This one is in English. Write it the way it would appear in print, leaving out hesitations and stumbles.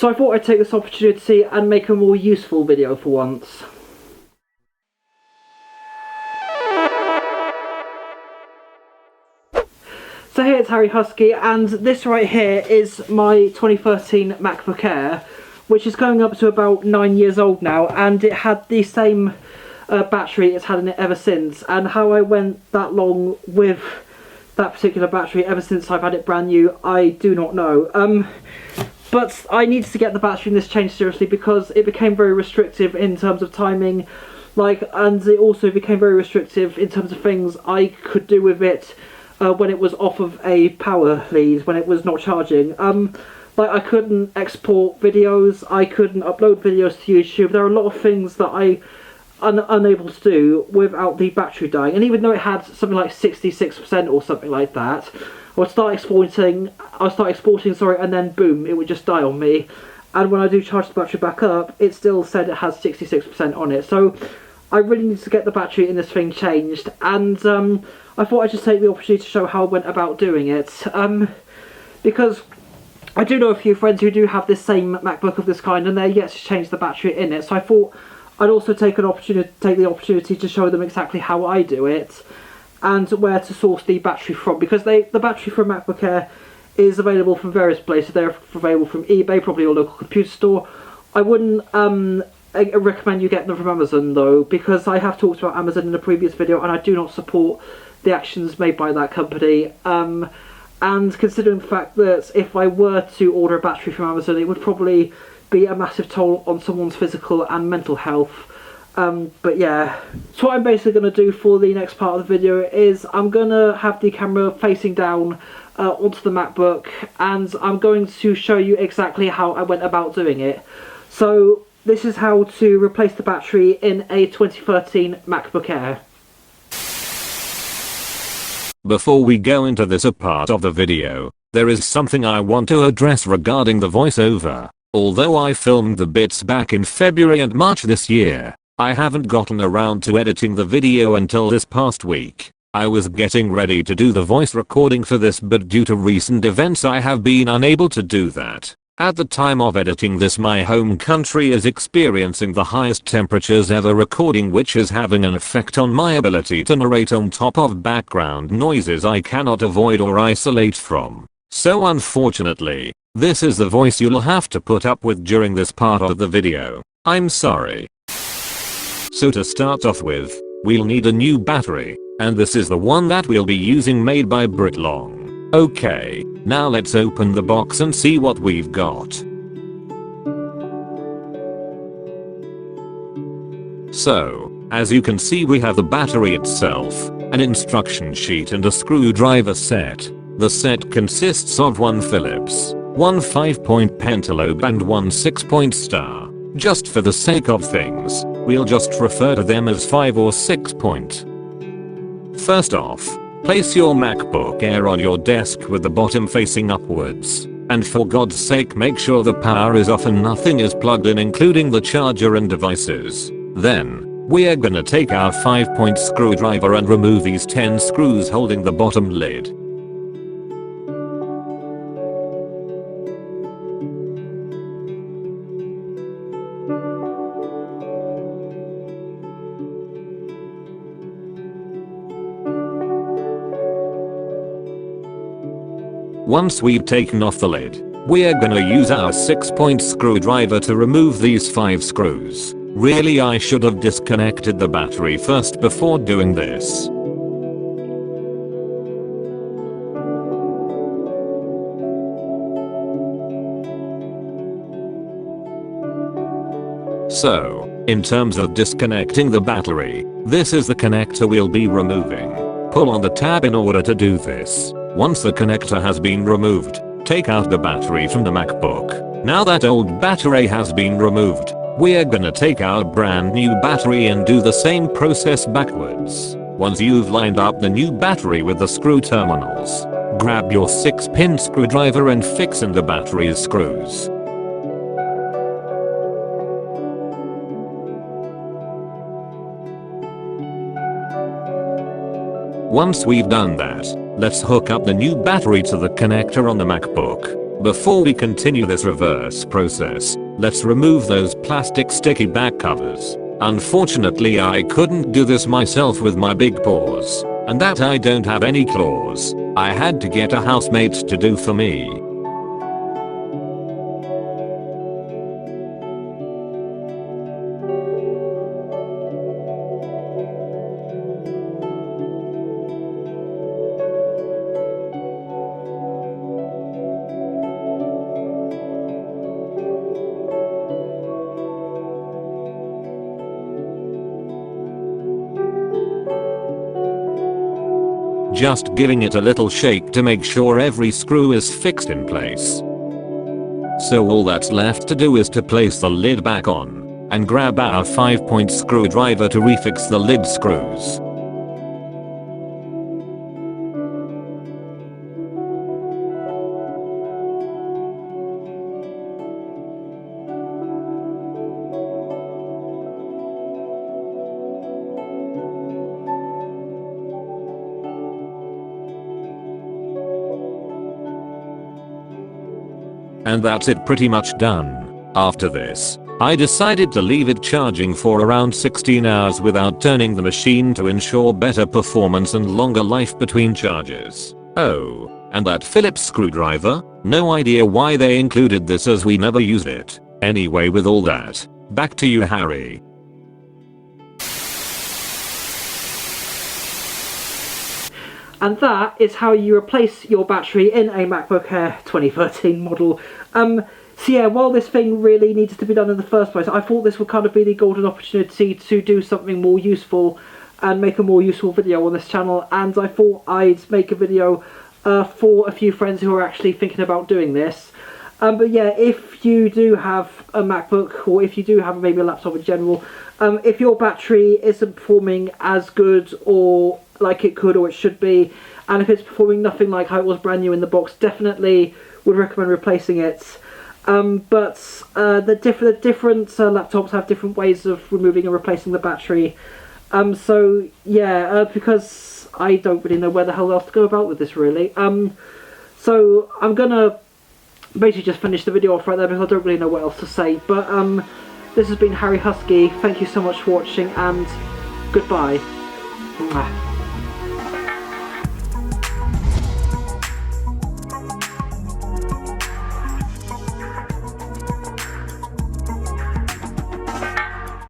So I thought I'd take this opportunity and make a more useful video for once. So hey, it's Harry Husky, and this right here is my 2013 MacBook Air, which is going up to about 9 years old now, and it had the same battery it's had in it ever since. And how I went that long with that particular battery ever since I've had it brand new, I do not know. But I needed to get the battery in this changed seriously because it became very restrictive in terms of timing, and it also became very restrictive in terms of things I could do with it when it was off of a power lead, when it was not charging. I couldn't export videos, I couldn't upload videos to YouTube. There are a lot of things that I unable to do without the battery dying. And even though it had something like 66% or something like that, I would start exporting, and then boom, it would just die on me. And when I do charge the battery back up, it still said it has 66% on it. So I really need to get the battery in this thing changed, and I thought I'd just take the opportunity to show how I went about doing it, because I do know a few friends who do have this same MacBook of this kind and they're yet to change the battery in it, so I thought I'd also take the opportunity to show them exactly how I do it and where to source the battery from, because the battery for MacBook Air is available from various places. They're available from eBay, probably your local computer store. I wouldn't recommend you get them from Amazon though, because I have talked about Amazon in a previous video and I do not support the actions made by that company. And considering the fact that if I were to order a battery from Amazon, it would probably be a massive toll on someone's physical and mental health. But yeah, so what I'm basically going to do for the next part of the video is I'm going to have the camera facing down onto the MacBook, and I'm going to show you exactly how I went about doing it. So this is how to replace the battery in a 2013 MacBook Air. Before we go into this part of the video, there is something I want to address regarding the voiceover. Although I filmed the bits back in February and March this year, I haven't gotten around to editing the video until this past week. I was getting ready to do the voice recording for this, but due to recent events I have been unable to do that. At the time of editing this, my home country is experiencing the highest temperatures ever recording, which is having an effect on my ability to narrate on top of background noises I cannot avoid or isolate from. So unfortunately, this is the voice you'll have to put up with during this part of the video. I'm sorry. So to start off with, we'll need a new battery, and this is the one that we'll be using, made by Britlong. Okay, now let's open the box and see what we've got. So, as you can see, we have the battery itself, an instruction sheet and a screwdriver set. The set consists of one Phillips, one 5-point pentalobe and one 6-point star. Just for the sake of things, we'll just refer to them as 5 or 6 point. First off, place your MacBook Air on your desk with the bottom facing upwards, and for God's sake make sure the power is off and nothing is plugged in, including the charger and devices. Then, we're gonna take our 5-point screwdriver and remove these 10 screws holding the bottom lid. Once we've taken off the lid, we're gonna use our 6-point screwdriver to remove these 5 screws. Really, I should have disconnected the battery first before doing this. So, in terms of disconnecting the battery, this is the connector we'll be removing. Pull on the tab in order to do this. Once the connector has been removed, take out the battery from the MacBook. Now that old battery has been removed, we're gonna take our brand new battery and do the same process backwards. Once you've lined up the new battery with the screw terminals, grab your 6-pin screwdriver and fix in the battery's screws. Once we've done that, let's hook up the new battery to the connector on the MacBook. Before we continue this reverse process, let's remove those plastic sticky back covers. Unfortunately, I couldn't do this myself with my big paws, and that I don't have any claws. I had to get a housemate to do for me. Just giving it a little shake to make sure every screw is fixed in place. So all that's left to do is to place the lid back on, and grab our 5-point screwdriver to refix the lid screws. And that's it, pretty much done. After this, I decided to leave it charging for around 16 hours without turning the machine to ensure better performance and longer life between charges. Oh, and that Phillips screwdriver? No idea why they included this as we never used it. Anyway, with all that, back to you, Harry. And that is how you replace your battery in a MacBook Air 2013 model. So yeah, while this thing really needed to be done in the first place, I thought this would kind of be the golden opportunity to do something more useful and make a more useful video on this channel, and I thought I'd make a video for a few friends who are actually thinking about doing this. But yeah, if you do have a MacBook, or if you do have maybe a laptop in general, if your battery isn't performing as good or like it could or it should be, and if it's performing nothing like how it was brand new in the box, definitely would recommend replacing it. But the different laptops have different ways of removing and replacing the battery. So yeah, because I don't really know where the hell else to go about with this really. So I'm gonna basically just finish the video off right there because I don't really know what else to say. But this has been Harry Husky. Thank you so much for watching, and goodbye. Mwah.